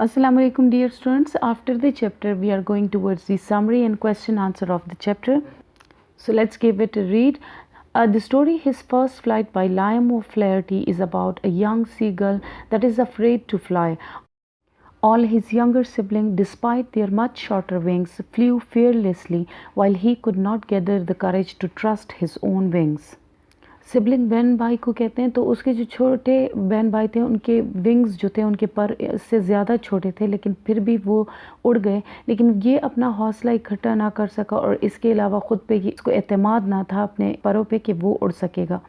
Assalamu alaikum dear students. After the chapter we are going towards the summary and question answer of the chapter. So let's give it a read. The story His First Flight by Liam O'Flaherty is about a young seagull that is afraid to fly. All his younger siblings, despite their much shorter wings, flew fearlessly while he could not gather the courage to trust his own wings. Sibling बहन भाई को कहते हैं। तो उसके जो छोटे बहन भाई थे उनके विंग्स जो थे उनके पर से ज़्यादा छोटे थे, लेकिन फिर भी वो उड़ गए। लेकिन ये अपना हौसला इकट्ठा ना कर सका और इसके अलावा ख़ुद पे इसको एतमाद ना था अपने परों पे कि वो उड़ सकेगा।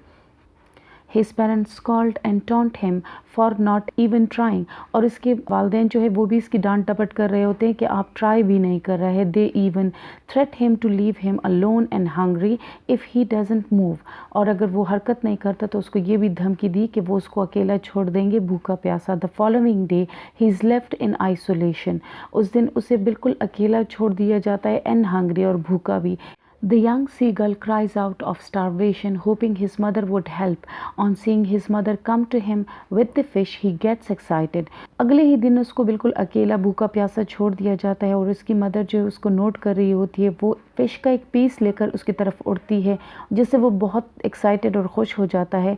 His parents scolded and taunt him for not even trying. और इसके वालिदैन जो है वो भी इसकी डांट डपट कर रहे होते हैं कि आप ट्राई भी नहीं कर रहे। They even threat him to leave him alone and hungry if he doesn't move. और अगर वो हरकत नहीं करता तो उसको ये भी धमकी दी कि वो उसको अकेला छोड़ देंगे भूखा प्यासा। The following day he is left in isolation. उस दिन उसे बिल्कुल अकेला छोड़ दिया जाता है and hungry और भूखा भी। The young seagull cries out of starvation, hoping his mother would help. On seeing his mother come to him with the fish, he gets excited. अगले ही दिन उसको बिल्कुल अकेला भूखा प्यासा छोड़ दिया जाता है और उसकी मदर जो उसको नोट कर रही होती है वो फिश का एक पीस लेकर उसकी तरफ उड़ती है, जिससे वो बहुत एक्साइटेड और खुश हो जाता है।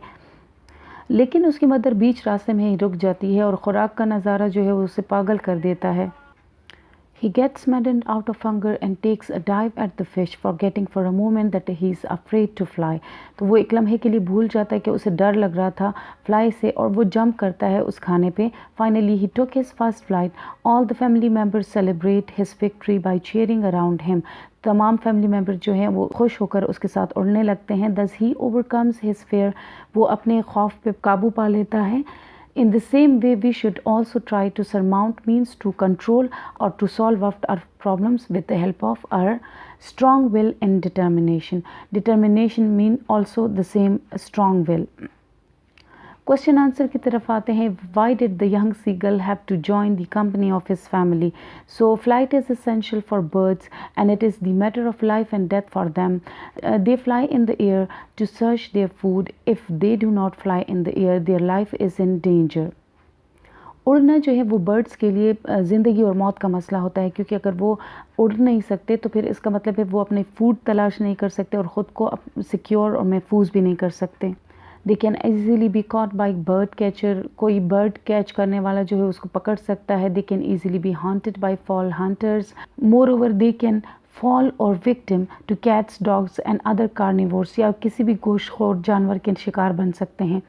लेकिन उसकी मदर बीच रास्ते में ही रुक जाती है और खुराक का नज़ारा जो है वो उसे पागल कर देता है। He gets maddened out of hunger and takes a dive at the fish, forgetting for a moment that he is afraid to fly. तो वो एक लम्हे के लिए भूल जाता है कि उसे डर लग रहा था फ्लाई से और वो जंप करता है उस खाने पे। Finally he took his first flight. All the family members celebrate his victory by cheering around him. तमाम फैमिली मेम्बर जो हैं वो खुश होकर उसके साथ उड़ने लगते हैं। Thus he overcomes his fear. वो अपने खौफ पे काबू पा लेता है। In the same way, we should also try to surmount means to control or to solve our problems with the help of our strong will and determination. Determination mean also the same strong will. Question answer की तरफ आते हैं। Why did the young seagull have to join the company of his family? So flight is essential for birds and it is the matter of life and death for them. They fly in the air to search their food. If they do not fly in the air their life is in danger. उड़ना जो है वो birds के लिए ज़िंदगी और मौत का मसला होता है, क्योंकि अगर वो उड़ नहीं सकते तो फिर इसका मतलब है वो अपने फूड तलाश नहीं कर सकते और ख़ुद को सिक्योर और महफूज भी नहीं कर सकते। They can easily be caught by bird catcher. कोई बर्ड कैच करने वाला जो है उसको पकड़ सकता है। They can easily be haunted by fowl hunters. More over they can fall और victim to cats, dogs and other carnivores. या किसी भी गोश्तखोर जानवर के शिकार बन सकते हैं।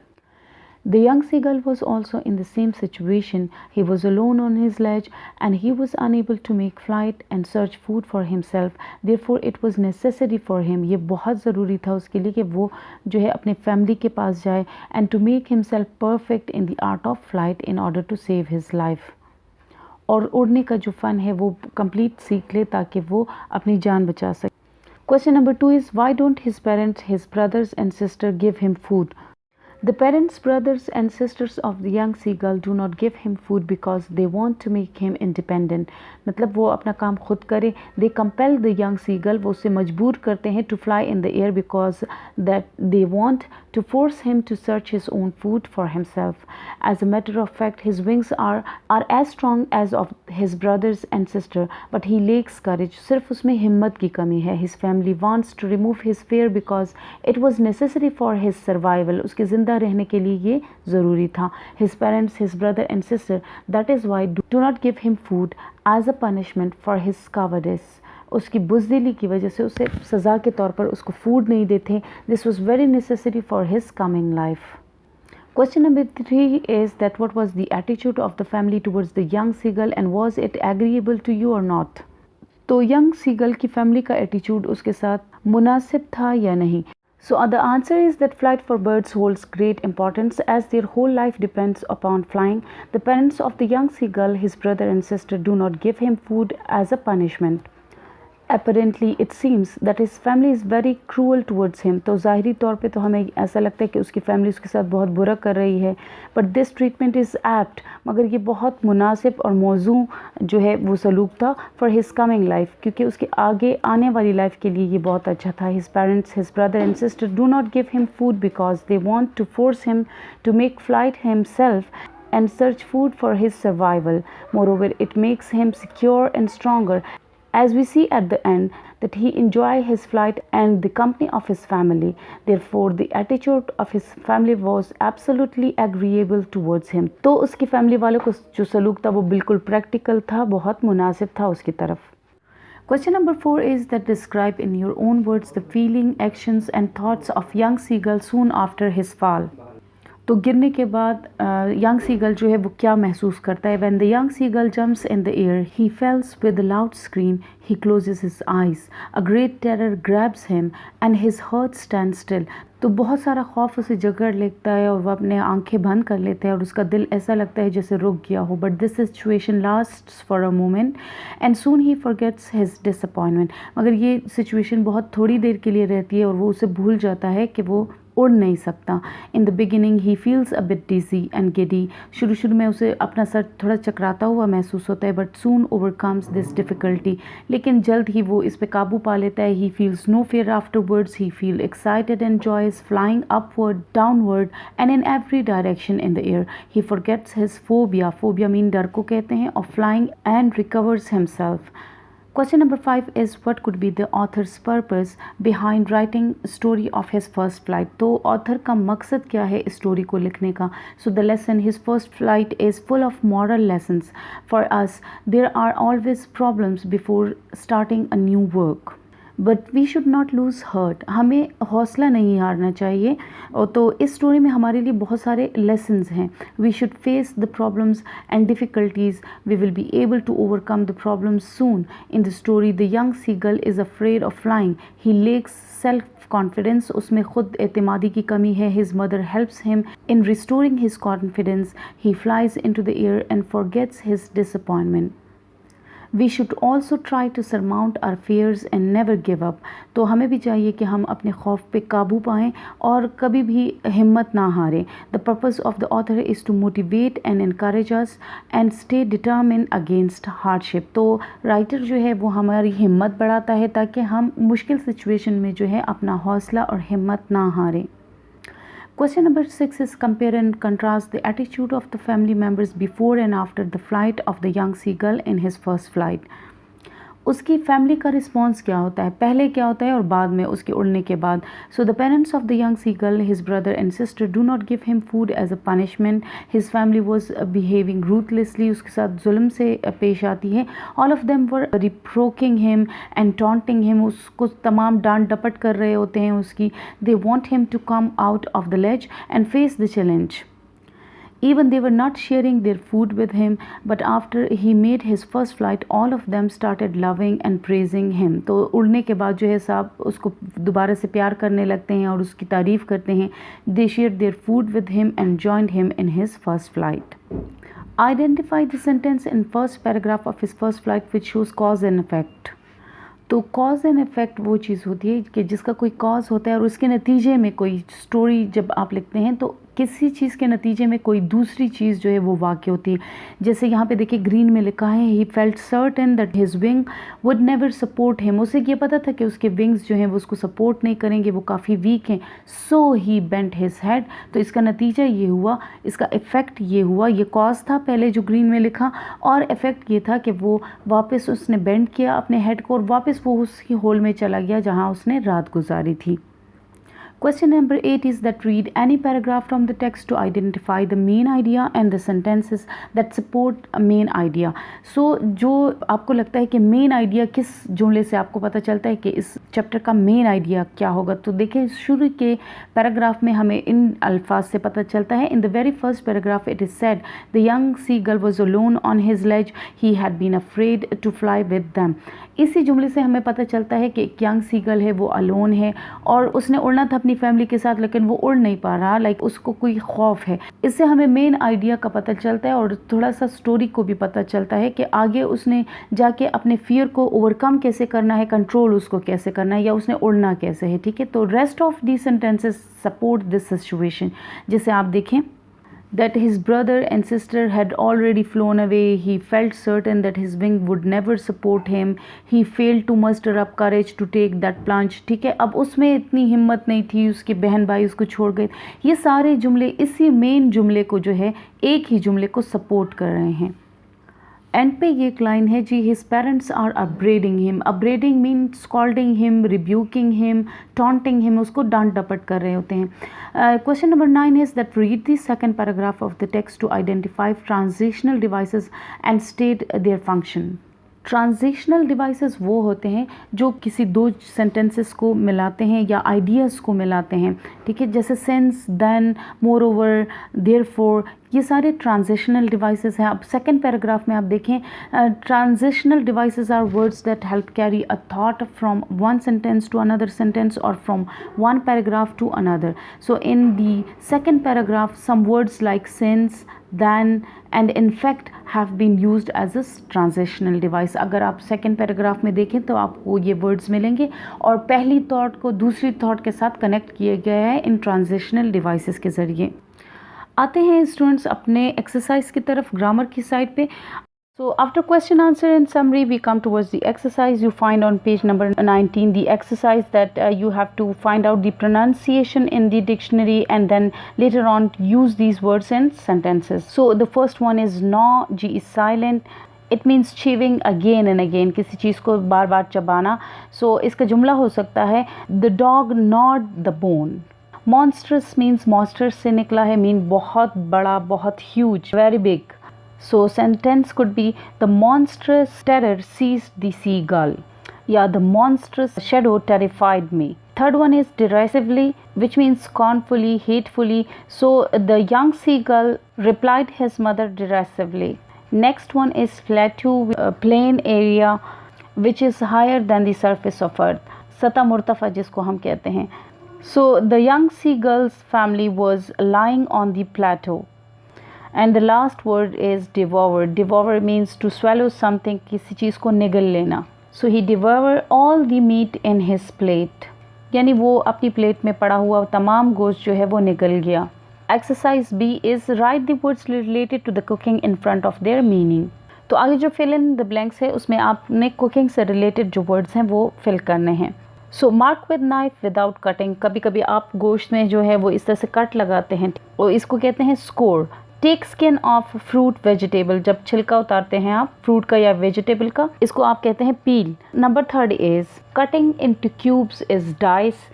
The young seagull was also in the same situation. He was alone on his ledge and he was unable to make flight and search food for himself. Therefore, it was necessary for him. ये बहुत ज़रूरी था उसके लिए कि वो जो है अपने फैमिली के पास जाए and to make himself perfect in the art of flight in order to save his life. और उड़ने का जो फ़न है वो कंप्लीट सीख ले ताकि वो अपनी जान बचा सके। Question number 2 is why don't his parents, his brothers and sister give him food? The parents, brothers and sisters of the young seagull do not give him food because they want to make him independent. मतलब वो अपना काम खुद करे। They compel the young seagull, वो उसे मजबूर करते हैं to fly in the air because that they want to force him to search his own food for himself. As a matter of fact, his wings are as strong as of his brothers and sister, but he lacks courage. सिर्फ उसमें हिम्मत की कमी है। His family wants to remove his fear because it was necessary for his survival. उसके जिंदा रहने के लिए ये ज़रूरी था। His parents, his brother and sister, that is why do not give him food as a punishment for his cowardice. उसकी बुज़दिली की वजह से उसे सज़ा के तौर पर उसको फूड नहीं देते। This was very necessary for his coming life. Question number 3 is that what was the attitude of the family towards the young seagull and was it agreeable to you or not? तो young seagull की family का attitude उसके साथ मुनासिब था या नहीं? So the answer is that flight for birds holds great importance as their whole life depends upon flying. The parents of the young seagull, his brother and sister, do not give him food as a punishment. Apparently it seems that his family is very cruel towards him. तो ज़ाहिरी तौर पे तो हमें ऐसा लगता है कि उसकी फैमिली उसके साथ बहुत बुरा कर रही है। But this treatment is apt. मगर ये बहुत मुनासिब और मौजू जो है वो सलूक था for his coming life, क्योंकि उसके आगे आने वाली लाइफ के लिए ये बहुत अच्छा था। His parents, his brother and sister do not give him food because they want to force him to make flight himself. and search food for his survival. Moreover, it makes him secure and stronger, as we see at the end that he enjoy his flight and the company of his family. Therefore, the attitude of his family was absolutely agreeable towards him. तो उसकी family वालों को जो सलूक था वो बिल्कुल practical था, बहुत मुनासिब था उसकी तरफ. Question number 4 is that describe in your own words the feeling, actions and thoughts of young seagull soon after his fall. तो गिरने के बाद यंग सीगल जो है वो क्या महसूस करता है. When the young seagull jumps in the air, he falls with a loud scream. He closes his eyes. A great terror grabs him and his heart stands still. तो बहुत सारा खौफ उसे जकड़ लेता है और वह अपने आंखें बंद कर लेता है और उसका दिल ऐसा लगता है जैसे रुक गया हो. But this situation lasts for a moment and soon he forgets his disappointment. मगर ये सिचुएशन बहुत थोड़ी देर के लिए रहती है और वो उसे भूल जाता है कि वो उड़ नहीं सकता. In the beginning he feels a bit dizzy and giddy. शुरू में उसे अपना सर थोड़ा चकराता हुआ महसूस होता है. But soon overcomes this difficulty. लेकिन जल्द ही वो इस पे काबू पा लेता है. He feels no fear afterwards. He feel excited and joyous flying upward, downward and in every direction in the air. He forgets his phobia. Phobia mean डर को कहते हैं. और flying and recovers himself. Question number 5 is what could be the author's purpose behind writing story of his first flight. तो author का मकसद क्या है इस स्टोरी को लिखने का. So the lesson, his first flight is full of moral lessons for us. There are always problems before starting a new work. But we should not lose heart. हमें हौसला नहीं हारना चाहिए. और तो इस स्टोरी में हमारे लिए बहुत सारे लेसन्स हैं. We should face the problems and difficulties. We will be able to overcome the problems soon. In the story the young seagull is afraid of flying. He lacks self confidence. उसमें खुद एतमादी की कमी है. His mother helps him in restoring his confidence. He flies in to the air and forgets his disappointment. We should also try to surmount our fears and never give up. तो हमें भी चाहिए कि हम अपने खौफ पे काबू पाएँ और कभी भी हिम्मत ना हारें. The purpose of the author is to motivate and encourage us and stay determine against hardship. तो राइटर जो है वो हमारी हिम्मत बढ़ाता है ताकि हम मुश्किल सिचुएशन में जो है अपना हौसला और हिम्मत ना हारें. Question number 6 is compare and contrast the attitude of the family members before and after the flight of the young seagull in his first flight. उसकी फैमिली का रिस्पॉन्स क्या होता है, पहले क्या होता है और बाद में उसके उड़ने के बाद. So the parents of the young seagull, his brother and sister, do not give him food as a punishment. His family was behaving ruthlessly. उसके साथ जुल्म से पेश आती है. All of them were reproaching him and taunting him. उसको तमाम डांट डपट कर रहे होते हैं उसकी. They want him to come out of the ledge and face the challenge. Even they were not sharing their food with him, but after he made his first flight, all of them started loving and praising him. तो उड़ने के बाद जो है साहब उसको दोबारा से प्यार करने लगते हैं और उसकी तारीफ़ करते हैं. They shared their food with him and joined him in his first flight. Identify the sentence in first paragraph of his first flight which shows cause and effect. तो कॉज एंड इफ़ेक्ट वो चीज़ होती है कि जिसका कोई cause होता है और उसके नतीजे में कोई स्टोरी जब आप लिखते हैं तो किसी चीज़ के नतीजे में कोई दूसरी चीज़ जो है वो वाक़ होती है. जैसे यहाँ पे देखिए ग्रीन में लिखा है he felt certain that his wing would never support him. उसे ये पता था कि उसके विंग्स जो हैं वो उसको सपोर्ट नहीं करेंगे, वो काफ़ी वीक हैं. सो ही बेंट हिज हेड. तो इसका नतीजा ये हुआ, इसका इफ़ेक्ट ये हुआ. ये कॉज था पहले जो ग्रीन में लिखा और इफ़ेक्ट ये था कि वो वापस उसने बेंड किया अपने हेड को और वापस वो उसकी होल में चला गया जहाँ उसने रात गुजारी थी. Question number 8 is that read any paragraph from the text to identify the main idea and the sentences that support a main idea. So जो आपको लगता है कि main idea किस जुमले से आपको पता चलता है कि इस चैप्टर का main idea क्या होगा. तो देखिए शुरू के पैराग्राफ में हमें इन अल्फाज से पता चलता है. In the very first paragraph it is said the young seagull was alone on his ledge. He had been afraid to fly with them. इसी जुमले से हमें पता चलता है कि एक यंग सीगल है वो अलोन है और उसने उड़ना था अपनी फैमिली के साथ लेकिन वो उड़ नहीं पा रहा. लाइक उसको कोई खौफ है. इससे हमें मेन आइडिया का पता चलता है और थोड़ा सा स्टोरी को भी पता चलता है कि आगे उसने जाके अपने फियर को ओवरकम कैसे करना है, कंट्रोल उसको कैसे करना है या उसने उड़ना कैसे है. ठीक है, तो rest of the sentences support this situation. जैसे आप देखें that his brother and sister had already flown away. He felt certain that his wing would never support him. He failed to muster up courage to take that plunge. ठीक है, अब उसमें इतनी हिम्मत नहीं थी, उसके बहन भाई उसको छोड़ गए. ये सारे जुमले इसी मेन जुमले को जो है, एक ही जुमले को सपोर्ट कर रहे हैं. एंड पे ये एक लाइन है जी, his parents are upbraiding him. Upbraiding mean scolding him, rebuking him, taunting him, उसको डांट डपट कर रहे होते हैं. Question number 9 is that read the second paragraph of the text to identify transitional devices and state their function. Transitional devices वो होते हैं जो किसी दो सेंटेंसेस को मिलाते हैं या आइडियाज़ को मिलाते हैं. ठीक है, जैसे since, then, moreover, therefore, ये सारे ट्रांजिशनल डिवाइसेस हैं. अब सेकंड पैराग्राफ में आप देखें, transitional devices are words that help carry a thought from one sentence to another sentence और from one paragraph to another. So in the second paragraph some words like since, then and in fact have been used as a transitional device. अगर आप second paragraph में देखें तो आपको ये words मिलेंगे और पहली थॉट को दूसरी थॉट के साथ कनेक्ट किया गया है इन ट्रांजिशनल डिवाइसेस के ज़रिए. आते हैं स्टूडेंट्स अपने एक्सरसाइज की तरफ, ग्रामर की साइड पे. So after question answer and summary we come towards the exercise. You find on page number 19 the exercise that you have to find out the pronunciation in the dictionary and then later on use these words in sentences. So the first one is gnaw. G is silent. It means chewing again and again, किसी चीज़ को बार बार चबाना. So इसका जुमला हो सकता है the dog gnawed the bone. Monstrous means monster से निकला है, mean बहुत बड़ा, बहुत huge, very big. So sentence could be the monstrous terror seized the seagull. Yeah, the monstrous shadow terrified me. Third one is derisively, which means scornfully, hatefully. So the young seagull replied his mother derisively. Next one is plateau, a plain area which is higher than the surface of earth. सतह मुर्तफ़ा जिसको हम कहते हैं. So the young seagull's family was lying on the plateau. And the last word is devour. Devour means to swallow something, किसी चीज़ को निगल लेना. So he devoured all the meat in his plate. यानी वो अपनी प्लेट में पड़ा हुआ तमाम गोश्त जो है वो निगल गया. Exercise B is write the words related to the cooking in front of their meaning. तो आगे जो fill in the blanks है उसमें आपने कुकिंग से रिलेटेड जो वर्ड्स हैं वो फिल करने हैं. So mark with knife without cutting. कभी कभी आप गोश्त में जो है वो इस तरह से कट लगाते हैं और इसको कहते हैं score. Take skin off fruit vegetable. जब छिलका उतारते हैं आप फ्रूट का या वेजिटेबल का, इसको आप कहते हैं peel. Number 3 is cutting into cubes is dice.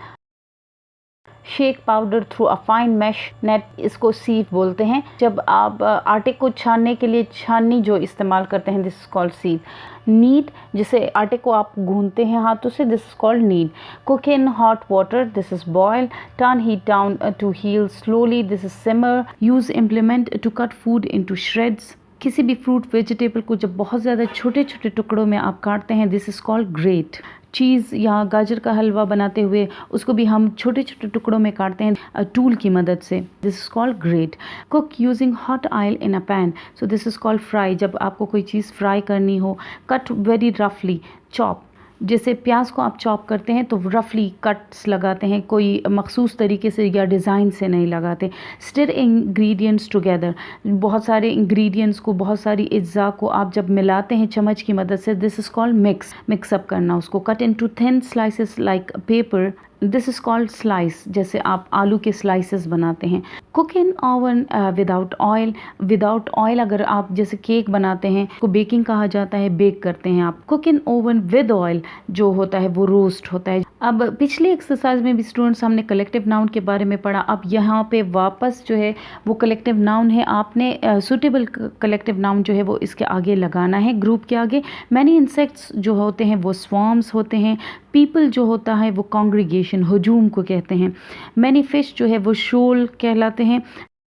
Shake powder through a fine mesh net, इसको सीव बोलते हैं. जब आप आटे को छानने के लिए छाननी जो इस्तेमाल करते हैं, this is called sieve. Knead, जिसे आटे को आप गूंथते हैं हाथों से, this is called knead. Cook in hot water, this is boil. Turn heat down to heal slowly, this is simmer. Use implement to cut food into shreds. किसी भी फ्रूट वेजिटेबल को जब बहुत ज़्यादा छोटे छोटे टुकड़ों में आप काटते हैं, दिस इज़ कॉल्ड ग्रेट. चीज़ या गाजर का हलवा बनाते हुए उसको भी हम छोटे छोटे टुकड़ों में काटते हैं टूल की मदद से, this is called great. Cook using hot oil in a pan, so this is called fry. जब आपको कोई चीज़ फ्राई करनी हो. कट वेरी रफली. चॉप, जैसे प्याज को आप चॉप करते हैं तो रफली कट्स लगाते हैं, कोई मखसूस तरीके से या डिज़ाइन से नहीं लगाते. स्टिर इंग्रेडिएंट्स टुगेदर, बहुत सारे इंग्रेडिएंट्स को, बहुत सारी अज्जा को आप जब मिलाते हैं चम्मच की मदद से, दिस इज़ कॉल्ड मिक्सअप करना उसको. Cut into thin slices like paper, this is called slice, जैसे आप आलू के स्लाइसेस बनाते हैं. Cook in oven without oil. Without oil अगर आप जैसे केक बनाते हैं को बेकिंग कहा जाता है, बेक करते हैं आप. Cook in oven with oil जो होता है वो रोस्ट होता है. अब पिछली एक्सरसाइज में भी स्टूडेंट्स हमने कलेक्टिव नाउन के बारे में पढ़ा. अब यहाँ पे वापस जो है वो कलेक्टिव नाउन है, आपने सूटेबल कलेक्टिव नाउन जो है वो इसके आगे लगाना है, ग्रुप के आगे. मैनी इंसेक्ट्स जो होते हैं वो स्वार्म्स होते हैं. पीपल जो होता है वो कॉन्ग्रीगेशन, हुजूम को कहते हैं. मैनी फिश जो है वो शोल कहलाते हैं.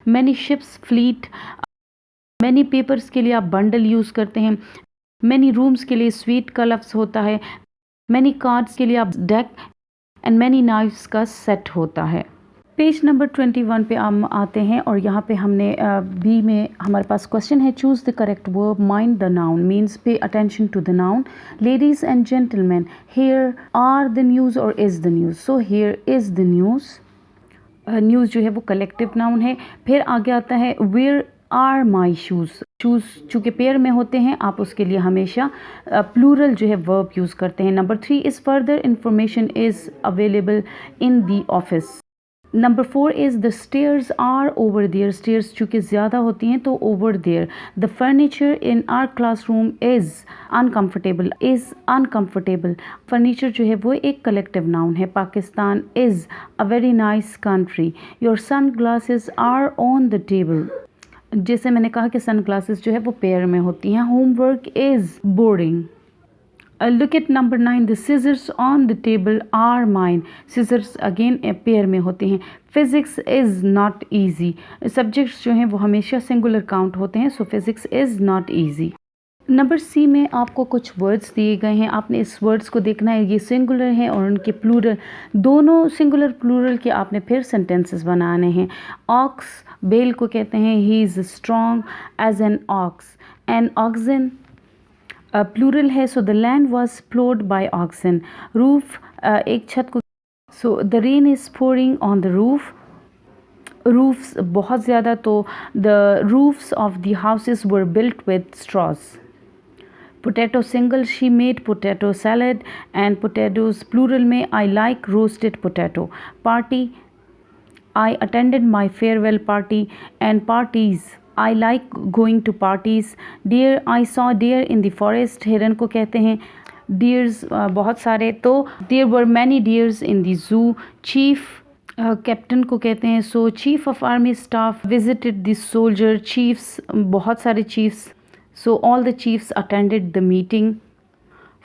Many ships fleet. Many papers के लिए आप बंडल यूज़ करते हैं. मैनी रूम्स के लिए स्वीट का लफ्ज़ होता है. मैनी कार्ड्स के लिए आप डेक. एंड मैनी नाइफ्स का सेट होता है. पेज नंबर 21 पे हम आते हैं और यहाँ पे हमने बी में हमारे पास क्वेश्चन है, choose the correct verb. Mind the noun means pay attention to the noun. Ladies and gentlemen, here are the news और is the news. So here is the news. News जो है वो collective noun है। फिर आगे आता है where are my shoes. Shoes चूँकि पेयर में होते हैं, आप उसके लिए हमेशा प्लूरल जो है वर्ब यूज़ करते हैं। Number 3 is further information is available in the office. Number 4 is the stairs are over there. Stairs चूँकि ज़्यादा होती हैं तो over there. The furniture in our classroom is uncomfortable. Furniture जो है वो एक कलेक्टिव नाउन है। Pakistan is a very nice country. Your sunglasses are on the table. जैसे मैंने कहा कि सन ग्लासेस जो है वो पेयर में होती हैं। Homework is boring. Look at number 9. The scissors on the table are mine. Scissors again pair में होते हैं। Physics is not easy. Subjects जो हैं वो हमेशा singular count होते हैं, so physics is not easy. Number C में आपको कुछ वर्ड्स दिए गए हैं, आपने इस वर्ड्स को देखना है। ये सिंगुलर हैं और उनके प्लूरल, दोनों सिंगुलर प्लूरल के आपने फिर सेंटेंसेस बनाने हैं। ऑक्स बेल को कहते हैं, he is strong as an ox. An oxen plural है, so the land was ploughed by oxen. Roof एक छत को, so the rain is pouring on the roof. Roofs बहुत ज़्यादा, तो the roofs of the houses were built with straws. Potato single, she made potato salad. And potatoes plural में, I like roasted potato. Party, I attended my farewell party. And parties, I like going to parties. Deer, I saw deer in the forest. हिरन को कहते हैं deers बहुत सारे, तो there were many deers in the zoo. Chief captain को कहते हैं, so chief of army staff visited the soldier. Chiefs बहुत सारे chiefs, so all the chiefs attended the meeting.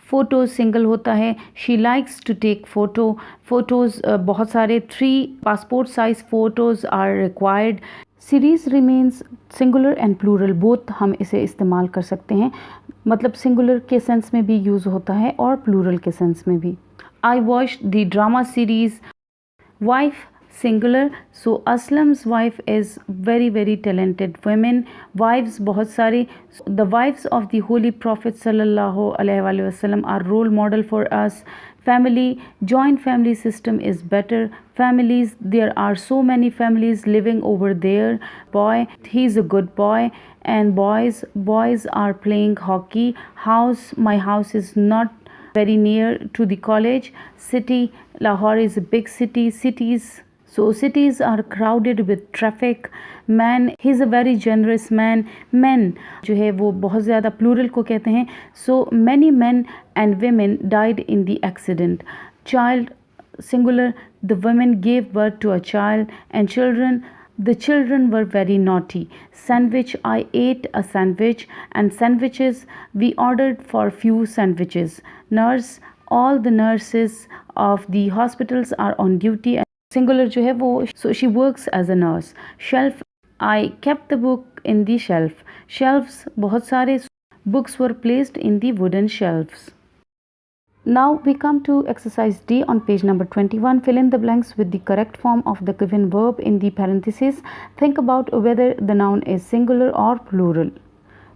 Photo single होता है, she likes to take photo. Photos बहुत सारे, 3 passport size photos are required. Series remains singular and plural both हम इसे इस्तेमाल कर सकते हैं, मतलब सिंगुलर के सेंस में भी यूज़ होता है और प्लूरल के सेंस में भी। I watched the drama series. Wife singular, so Aslam's wife is very very talented women. Wifes बहुत सारी, the wifes of the holy prophet सल्लल्लाहु अलैहि वसल्लम are role model for us. Family, joint family system is better. Families, there are so many families living over there. Boy, he's a good boy. And boys are playing hockey. House, my house is not very near to the college. City, Lahore is a big city. Cities, so cities are crowded with traffic. Man, he's a very generous man. Men जो है वो बहुत ज़्यादा plural को कहते हैं, so many men and women died in the accident. Child singular, the women gave birth to a child. And children, the children were very naughty. Sandwich, I ate a sandwich. And sandwiches, we ordered for few sandwiches. Nurse, all the nurses of the hospitals are on duty. Singular जो है वो, so she works as a nurse. Shelf, I kept the book in the shelf. Shelves बहुत सारे, books were placed in the wooden shelves. Now we come to exercise D on page number 21. Fill in the blanks with the correct form of the given verb in the parentheses. Think about whether the noun is singular or plural.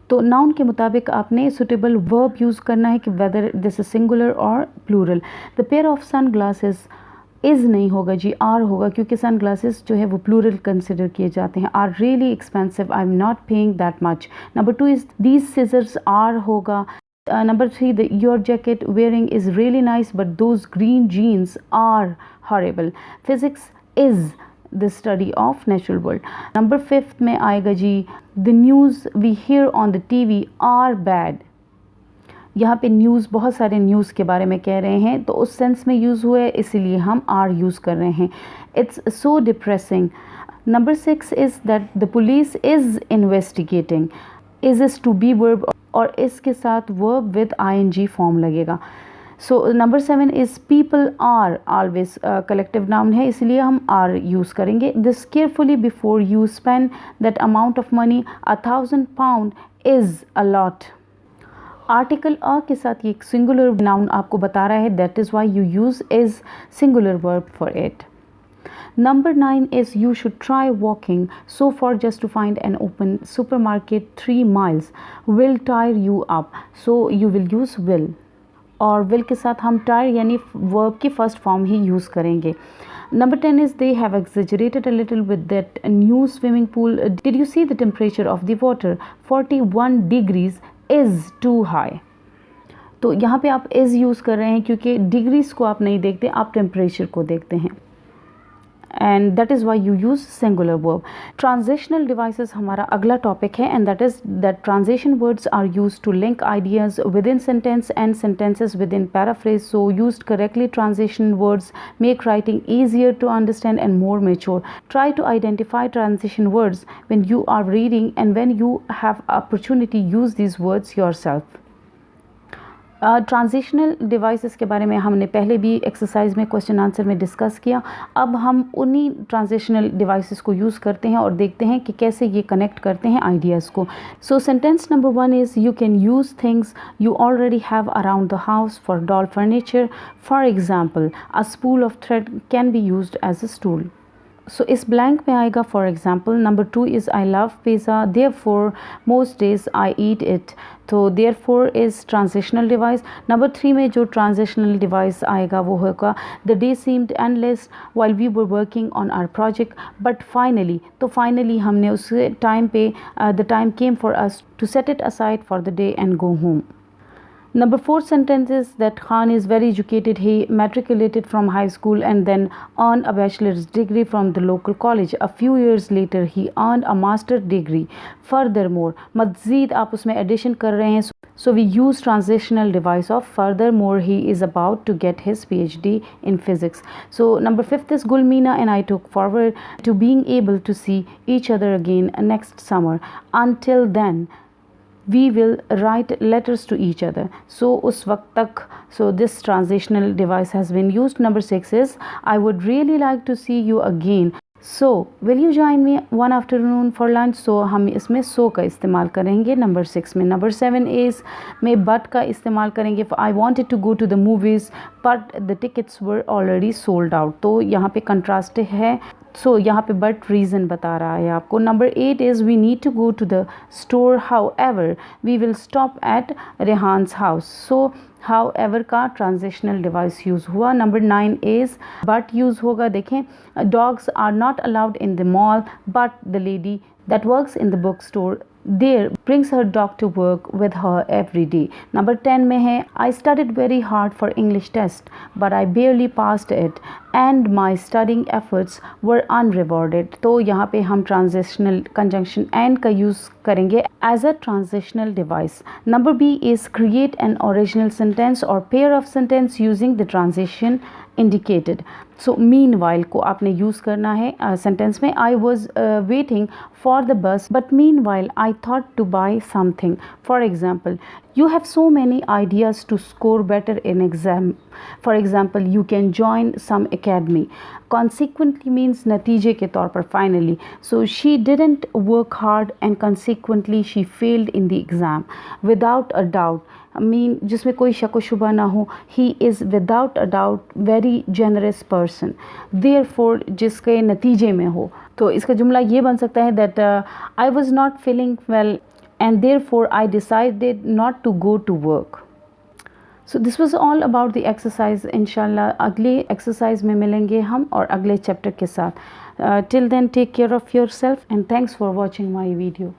तो noun के मुताबिक आपने suitable verb use करना है कि whether this is singular और plural. The pair of sunglasses is नहीं होगा जी, आर होगा, क्योंकि सन ग्लासेस जो है वो प्लूरल कंसिडर किए जाते हैं। Are really expensive, I am not paying that much. Number 2 is these scissors are होगा। Number 3, your jacket wearing is really nice, but those green jeans are horrible. Physics is the study of natural world. Number 5 में आएगा जी, the news we hear on the TV are bad. यहाँ पे news, बहुत सारे news के बारे में कह रहे हैं, तो उस सेंस में यूज़ हुआ है, इसीलिए हम आर यूज़ कर रहे हैं। It's so depressing. Number 6 is that the police is investigating. Is is to be verb और इसके साथ वर्ब विद ING फॉर्म लगेगा। So number 7 is people are always collective noun है, इसलिए हम आर यूज़ करेंगे। This carefully before you spend that amount of money, 1000 pound is a lot. Article a के साथ ये सिंगुलर नाउन आपको बता रहा है, that is why you use is singular verb for it. Number 9 is you should try walking so far just to find an open supermarket 3 miles. Will tire you up, so you will use will. और will के साथ हम tire यानी verb की first form ही use करेंगे। Number 10 is they have exaggerated a little with that new swimming pool. Did you see the temperature of the water? 41 degrees is too high. तो यहाँ पे आप is यूज़ कर रहे हैं क्योंकि डिग्रीज को आप नहीं देखते, आप टेम्परेचर को देखते हैं, and that is why you use singular verb. Transitional devices हमारा अगला टॉपिक है, and that is that transition words are used to link ideas within sentence and sentences within paraphrase. So used correctly, transition words make writing easier to understand and more mature. Try to identify transition words when you are reading, and when you have opportunity, use these words yourself. Transitional devices के बारे में हमने पहले भी exercise में question answer में discuss किया. अब हम उन्हीं ट्रांजिशनल डिवाइसेस को यूज़ करते हैं और देखते हैं कि कैसे ये कनेक्ट करते हैं आइडियाज़ को. So sentence number 1 is you can use things you already have around the house for doll furniture. For example, a spool of thread can be used as a stool. So इस blank में आएगा for example. Number 2 is I love pizza, therefore most days I eat it. तो therefore is transitional device. Number 3 में जो transitional device आएगा वो होगा the day seemed endless while we were working on our project but finally. तो finally हमने उस time पे the time came for us to set it aside for the day and go home. Number 4 sentence is that Khan is very educated. He matriculated from high school and then earned a bachelor's degree from the local college. A few years later, he earned a master's degree. Furthermore, मज़ीद आप उसमें addition कर रहे हैं. So we use transitional device of furthermore. He is about to get his PhD in physics. So number 5 is Gulmina and I took forward to being able to see each other again next summer. Until then, we will write letters to each other. So उस वक्त तक, so this transitional device has been used. Number 6 is I would really like to see you again. So will you join me one afternoon for lunch? So हम इसमें so का इस्तेमाल करेंगे number 6 में. Number 7 is में but का इस्तेमाल करेंगे. I wanted to go to the movies but the tickets were already sold out. तो यहाँ पे contrast है. So यहाँ पे but reason बता रहा है आपको. Number 8 is we need to go to the store, however we will stop at Rehan's house. So however का transitional device use हुआ. Number 9 is but use होगा. देखें, dogs are not allowed in the mall but the lady that works in the bookstore there brings her dog to work with her every day. Number 10 में है I studied very hard for English test but I barely passed it and my studying efforts were unrewarded. तो यहाँ पे हम transitional conjunction and का use करेंगे as a transitional device. Number B is create an original sentence or pair of sentence using the transition indicated. So meanwhile को आपने use करना है सेंटेंस में. I was waiting for the bus but meanwhile I thought to buy something. For example, you have so many ideas to score better in exam. For example, you can join some academy. Consequently means नतीजे के तौर पर finally. So she didn't work hard and consequently she failed in the exam. Without a doubt mean जिसमें कोई शक व शुबा ना हो. He is without a doubt very generous person. Therefore जिसके नतीजे में हो, तो इसका जुमला ये बन सकता है that I was not feeling well and therefore I decided not to go to work. So this was all about the exercise. इंशाल्लाह अगले एक्सरसाइज में मिलेंगे हम और अगले चैप्टर के साथ. Till then, take care of yourself and thanks for watching my video.